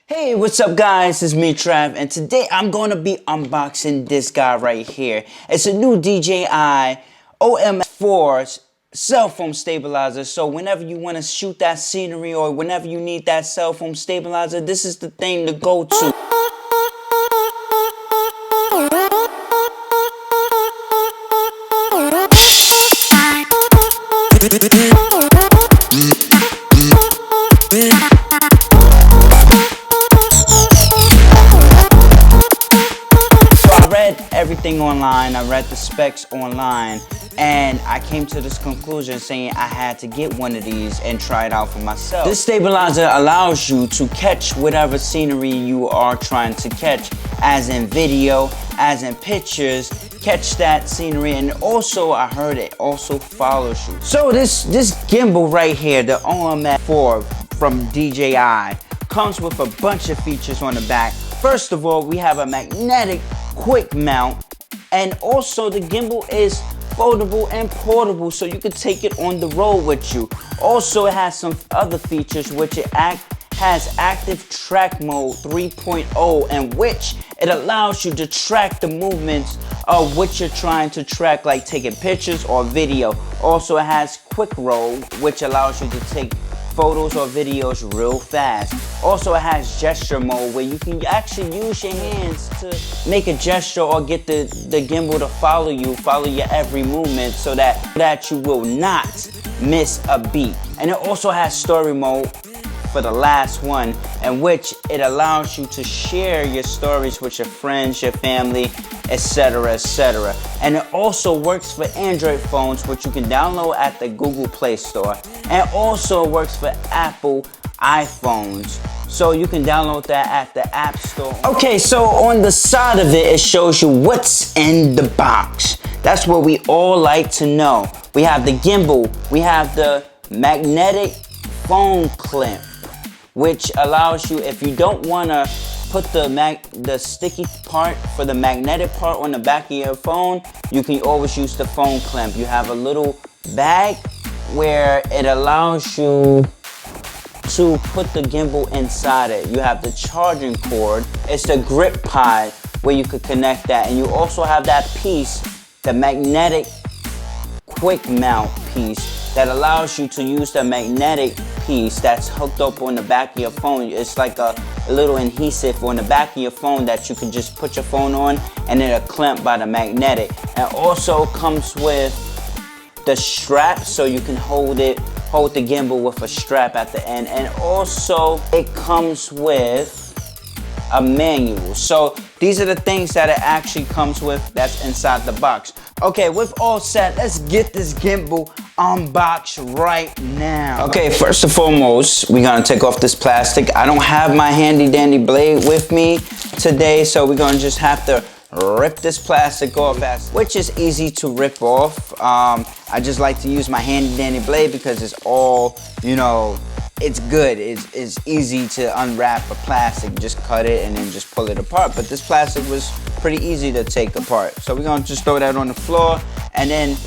Hey, what's up guys? It's me, Trav, and today I'm going to be unboxing this guy right here. It's a new DJI OM 4 cell phone stabilizer. So whenever you want to shoot that scenery or whenever you need that cell phone stabilizer, this is the thing to go to. Everything online, I read the specs online, and I came to this conclusion saying I had to get one of these and try it out for myself. This stabilizer allows you to catch whatever scenery you are trying to catch, as in video, as in pictures, catch that scenery, and also I heard it also follows you. So this gimbal right here, the OM4 from DJI, comes with a bunch of features on the back. First of all, we have a magnetic quick mount, and also the gimbal is foldable and portable, so you can take it on the road with you. Also, it has some other features, which it has active track mode 3.0, in which it allows you to track the movements of what you're trying to track, like taking pictures or video. Also, it has quick roll, which allows you to take photos or videos real fast. Also, it has gesture mode where you can actually use your hands to make a gesture or get the gimbal to follow your every movement, so that you will not miss a beat. And it also has story mode for the last one, in which it allows you to share your stories with your friends, your family, etc, etc. And it also works for Android phones, which you can download at the Google Play Store, and also works for Apple iPhones, so you can download that at the App Store. Okay, so on the side of it, it shows you what's in the box. That's what we all like to know. We have the gimbal, we have the magnetic phone clip, which allows you, if you don't want to put the sticky part for the magnetic part on the back of your phone, you can always use the phone clamp. You have a little bag where it allows you to put the gimbal inside it. You have the charging cord. It's the grip pod where you could connect that, and you also have that piece, the magnetic quick mount piece, that allows you to use the magnetic piece that's hooked up on the back of your phone. It's like a little adhesive on the back of your phone that you can just put your phone on, and it'll clamp by the magnetic. And also comes with the strap, so you can hold the gimbal with a strap at the end. And also it comes with a manual. So these are the things that it actually comes with that's inside the box. Okay, with all set, let's get this gimbal unboxed right now. Okay, first and foremost, we're gonna take off this plastic. I don't have my handy dandy blade with me today, so we're gonna just have to rip this plastic off, which is easy to rip off. I just like to use my handy dandy blade because it's all, you know, it's good. It's easy to unwrap a plastic. Just cut it and then just pull it apart. But this plastic was pretty easy to take apart. So we're gonna just throw that on the floor, and then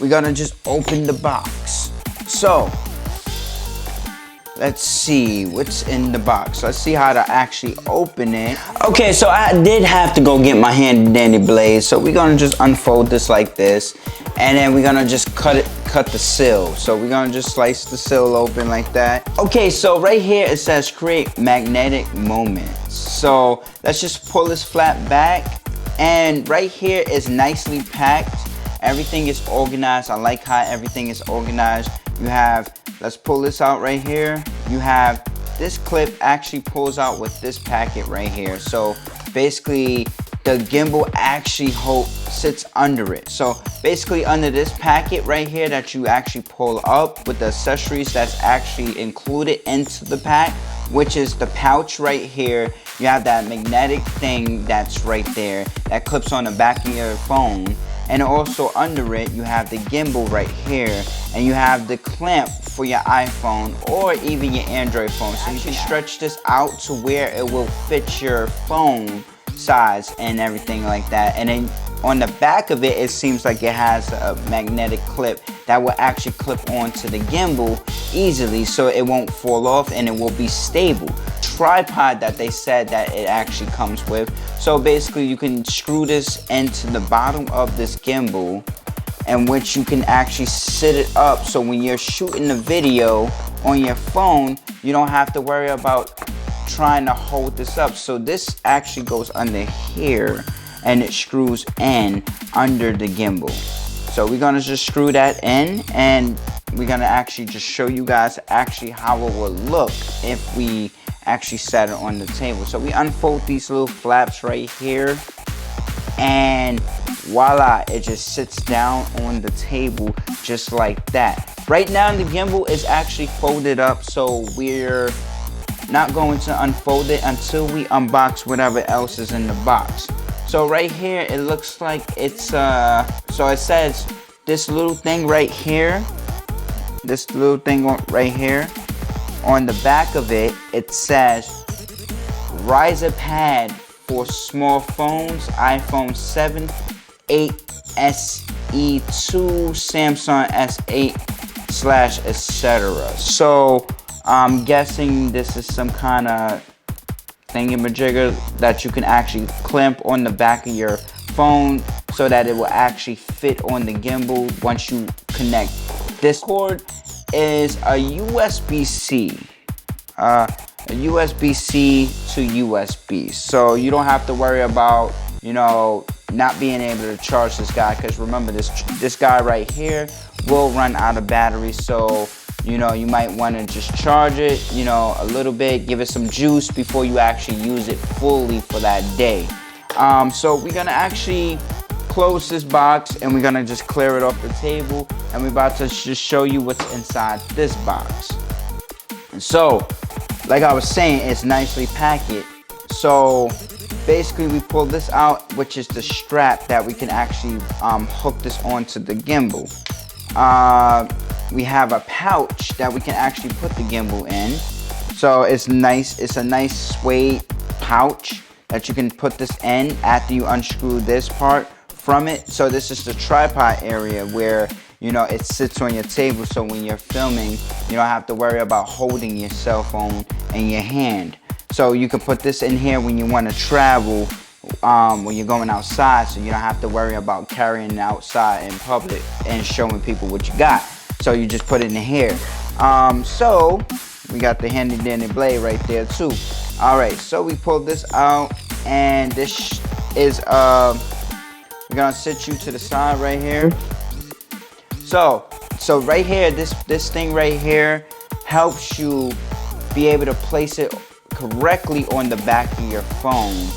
we're gonna just open the box. So let's see what's in the box. Let's see how to actually open it. Okay, so I did have to go get my handy dandy blade. So we're gonna just unfold this like this, and then we're gonna just cut the seal. So we're gonna just slice the seal open like that. Okay, so right here it says create magnetic moments. So let's just pull this flap back, and right here is nicely packed. Everything is organized. I like how everything is organized. You have, let's pull this out right here. You have this clip actually pulls out with this packet right here. So basically the gimbal actually sits under it. So basically under this packet right here that you actually pull up with the accessories that's actually included into the pack, which is the pouch right here. You have that magnetic thing that's right there that clips on the back of your phone. And also under it, you have the gimbal right here, and you have the clamp for your iPhone or even your Android phone. So you can stretch this out to where it will fit your phone size and everything like that. And then on the back of it, it seems like it has a magnetic clip that will actually clip onto the gimbal easily, so it won't fall off and it will be stable. Tripod that they said that it actually comes with. So basically you can screw this into the bottom of this gimbal, in which you can actually sit it up, so when you're shooting the video on your phone, you don't have to worry about trying to hold this up. So this actually goes under here and it screws in under the gimbal. So we're gonna just screw that in, and we're gonna actually just show you guys actually how it will look if we actually set it on the table. So we unfold these little flaps right here, and voila, it just sits down on the table just like that. Right now the gimbal is actually folded up, so we're not going to unfold it until we unbox whatever else is in the box. So right here it looks like it's so it says this little thing right here, this little thing right here, on the back of it, it says riser pad for small phones, iPhone 7, 8, SE2, Samsung S8 / etc. So I'm guessing this is some kind of thingamajigger that you can actually clamp on the back of your phone so that it will actually fit on the gimbal once you connect. This cord is a USB-C. A USB-C to USB. So you don't have to worry about, you know, not being able to charge this guy, because remember this guy right here will run out of battery. So you know, you might want to just charge it, you know, a little bit, give it some juice before you actually use it fully for that day. So we're gonna actually close this box and we're gonna just clear it off the table, and we're about to just show you what's inside this box. And so, like I was saying, it's nicely packed. So basically we pull this out, which is the strap that we can actually hook this onto the gimbal. We have a pouch that we can actually put the gimbal in. So it's nice, it's a nice suede pouch that you can put this in after you unscrew this part from it. So this is the tripod area where, you know, it sits on your table, so when you're filming, you don't have to worry about holding your cell phone in your hand. So you can put this in here when you want to travel, when you're going outside, so you don't have to worry about carrying it outside in public and showing people what you got. So you just put it in here. So we got the handy dandy blade right there too. All right, so we pulled this out, and this is we're gonna sit you to the side right here. So right here, this thing right here helps you be able to place it correctly on the back of your phone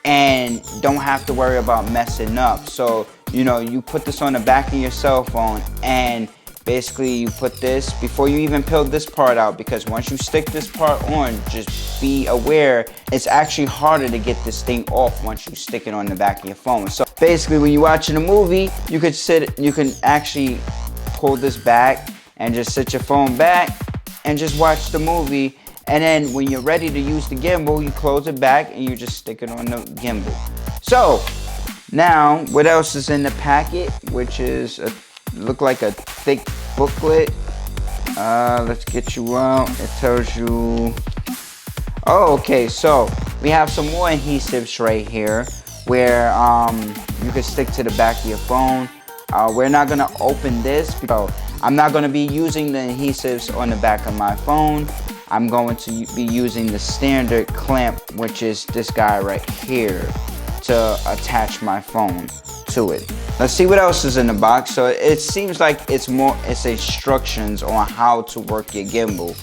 and don't have to worry about messing up. So, you know, you put this on the back of your cell phone, and basically you put this before you even peel this part out, because once you stick this part on, just be aware it's actually harder to get this thing off once you stick it on the back of your phone. So basically when you're watching a movie, you can actually pull this back and just sit your phone back and just watch the movie. And then when you're ready to use the gimbal, you close it back and you just stick it on the gimbal. So now what else is in the packet, which is look like a thick booklet. Let's get you out. It tells you, oh, okay, so we have some more adhesives right here where you can stick to the back of your phone. We're not gonna open this because I'm not gonna be using the adhesives on the back of my phone. I'm going to be using the standard clamp, which is this guy right here, to attach my phone to it. Let's see what else is in the box. So it seems like it's instructions on how to work your gimbal.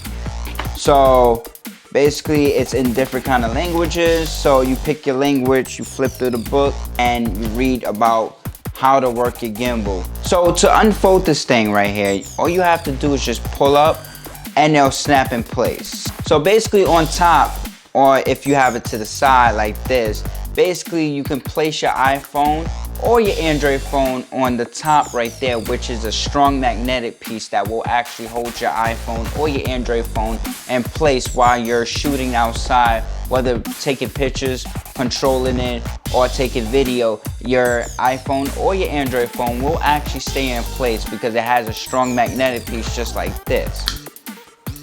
So basically it's in different kind of languages. So you pick your language, you flip through the book, and you read about how to work your gimbal. So to unfold this thing right here, all you have to do is just pull up and they'll snap in place. So basically on top, or if you have it to the side like this, basically you can place your iPhone or your Android phone on the top right there, which is a strong magnetic piece that will actually hold your iPhone or your Android phone in place while you're shooting outside, whether taking pictures, controlling it, or taking video. Your iPhone or your Android phone will actually stay in place because it has a strong magnetic piece just like this.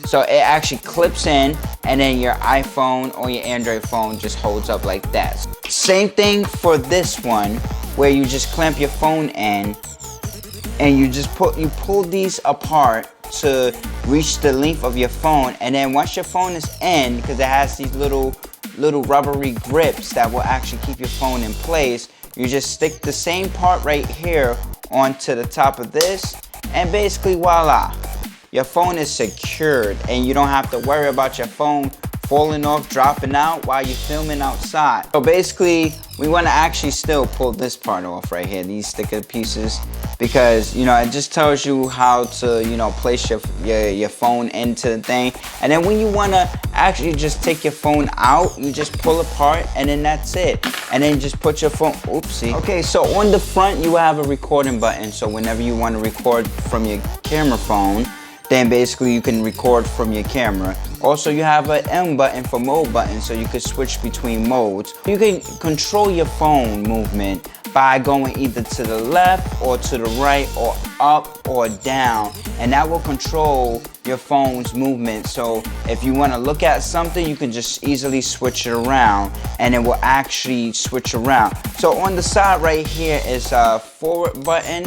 So it actually clips in, and then your iPhone or your Android phone just holds up like that. Same thing for this one, where you just clamp your phone in, and you pull these apart to reach the length of your phone. And then once your phone is in, because it has these little rubbery grips that will actually keep your phone in place, you just stick the same part right here onto the top of this, and basically voila, your phone is secured, and you don't have to worry about your phone falling off, dropping out while you're filming outside. So basically, we want to actually still pull this part off right here, these sticker pieces, because it just tells you how to place your phone into the thing. And then when you want to actually just take your phone out, you just pull apart, and then that's it. And then just put your phone, oopsie. Okay, so on the front you have a recording button, so whenever you want to record from your camera phone, then basically you can record from your camera. Also, you have an M button for mode button, so you can switch between modes. You can control your phone movement by going either to the left or to the right or up or down, and that will control your phone's movement. So if you want to look at something, you can just easily switch it around, and it will actually switch around. So on the side right here is a forward button.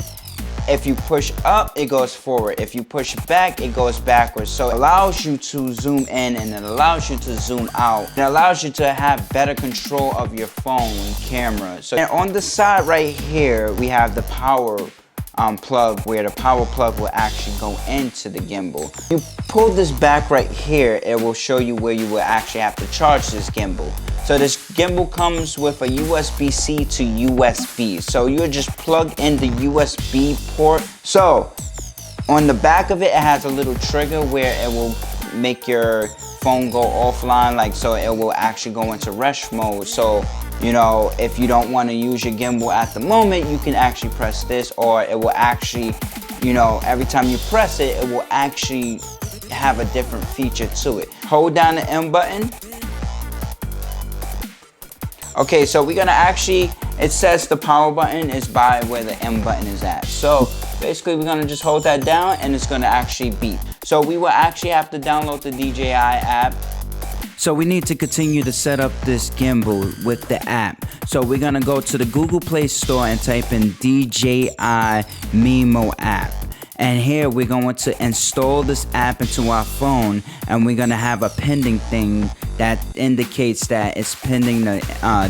If you push up, it goes forward. If you push back, it goes backwards. So it allows you to zoom in, and it allows you to zoom out. It allows you to have better control of your phone camera. So and on the side right here, we have the power plug, where the power plug will actually go into the gimbal. You pull this back right here, it will show you where you will actually have to charge this gimbal. So this gimbal comes with a Usbc to USB. So you just plug in the USB port. So on the back of it, it has a little trigger where it will make your phone go offline, like so it will actually go into rest mode. So if you don't want to use your gimbal at the moment, you can actually press this, or it will actually, every time you press it, it will actually have a different feature to it. Hold down the M button. Okay, so we're gonna actually, it says the power button is by where the M button is at. So basically we're gonna just hold that down, and it's gonna actually beep. So we will actually have to download the DJI app. So we need to continue to set up this gimbal with the app. So we're gonna go to the Google Play Store and type in DJI Mimo app. And here we're going to install this app into our phone, and we're gonna have a pending thing that indicates that it's pending the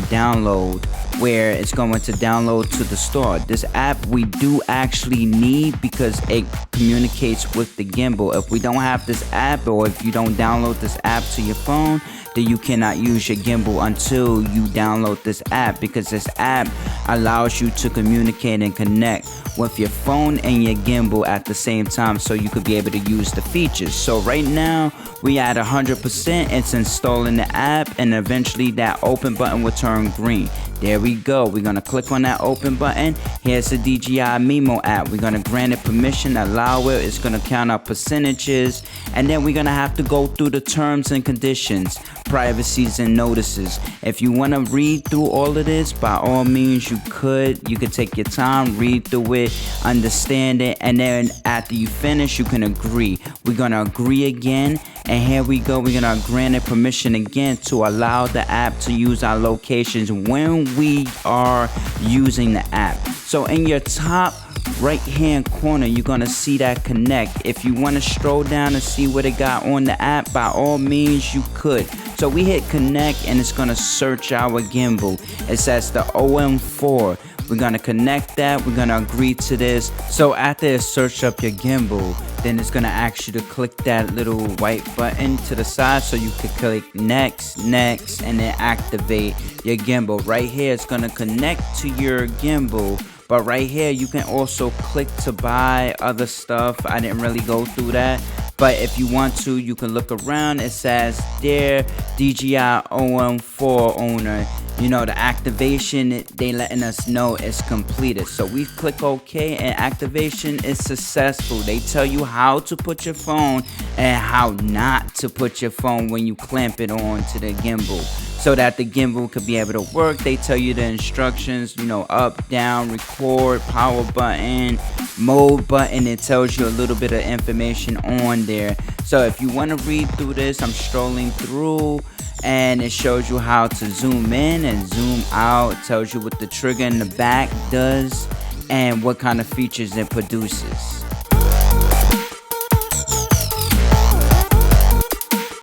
download, where it's going to download to the store. This app we do actually need because it communicates with the gimbal. If we don't have this app, or if you don't download this app to your phone, then you cannot use your gimbal until you download this app, because this app allows you to communicate and connect with your phone and your gimbal at the same time, so you could be able to use the features. So right now we at 100%. It's installing the app, and eventually that open button will turn green. There we go. We're gonna click on that open button. Here's the DJI Mimo app. We're gonna grant it permission, allow it. It's gonna count our percentages, and then we're gonna have to go through the terms and conditions, privacies and notices. If you wanna read through all of this, by all means you could take your time, read through it, understand it, and then after you finish, you can agree. We're gonna agree again, and here we go. We're gonna grant it permission again to allow the app to use our locations when we are using the app. So in your top right hand corner, you're gonna see that connect. If you want to stroll down and see what it got on the app, by all means you could. So we hit connect, and it's gonna search our gimbal. It says the OM4. We're gonna connect that. We're gonna agree to this. So after it search up your gimbal, then it's gonna ask you to click that little white button to the side, so you can click next, and then activate your gimbal. Right here, it's gonna connect to your gimbal. But right here, you can also click to buy other stuff. I didn't really go through that. But if you want to, you can look around. It says, "Dear DJI OM4 owner, you know, the activation, they letting us know it's completed. So we click OK and activation is successful. They tell you how to put your phone and how not to put your phone when you clamp it on to the gimbal, so that the gimbal could be able to work. They tell you the instructions, you know, up, down, record, power button, mode button. It tells you a little bit of information on there. So if you want to read through this, I'm strolling through, and it shows you how to zoom in and zoom out. It tells you what the trigger in the back does and what kind of features it produces.